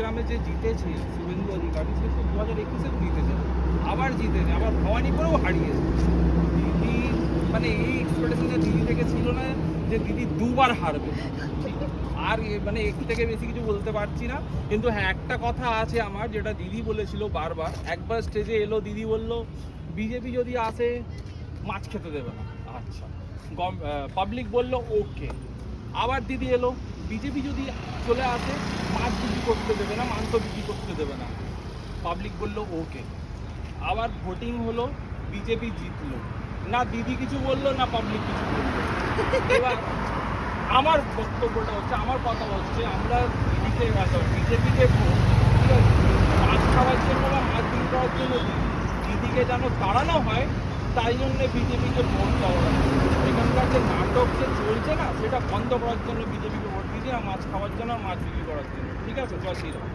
ঝাড়গ্রামে যে জিতেছে শুভেন্দু অধিকারী, সে তো 2021-এও জিতেছে, আবার জিতেছে, আবার ভবানীপুরেও হারিয়েছে। দিদি মানে এই এক্সপেকটেশনে দিদি থেকে ছিল না যে দিদি দুবার হারবে, ঠিক আছে? আর মানে এর থেকে বেশি কিছু বলতে পারছি না। কিন্তু হ্যাঁ, একটা কথা আছে আমার, যেটা দিদি বলেছিল বারবার। একবার স্টেজে এলো, দিদি বলল বিজেপি যদি আসে মাছ খেতে দেবে না। আচ্ছা, পাবলিক বলল ওকে। আবার দিদি এলো, বিজেপি যদি চলে আসে মাছ বিক্রি করতে দেবে না, মাংস বিক্রি করতে দেবে না। পাবলিক বলল ওকে। আবার ভোটিং হলো, বিজেপি জিতলো। না দিদি কিছু বললো, না পাবলিক কিছু বললো। এবার আমার বক্তব্যটা হচ্ছে, আমার কথা হচ্ছে, আমরা দিদিকে বিজেপিকে ভোট, ঠিক আছে, মাছ খাওয়ার জন্য বা মাছ বিক্রি করার জন্য দিদিকে যেন তাড়ানো হয়, তাই জন্যে বিজেপিকে ভোট দেওয়া হয়। এখানকার যে নাটক যে চলছে না, সেটা বন্ধ করার জন্য বিজেপিকে ভোট দিয়েছি, আর মাছ খাওয়ার জন্য আর মাছ বিক্রি করার জন্য। ঠিক আছে, জয় শ্রীরাম।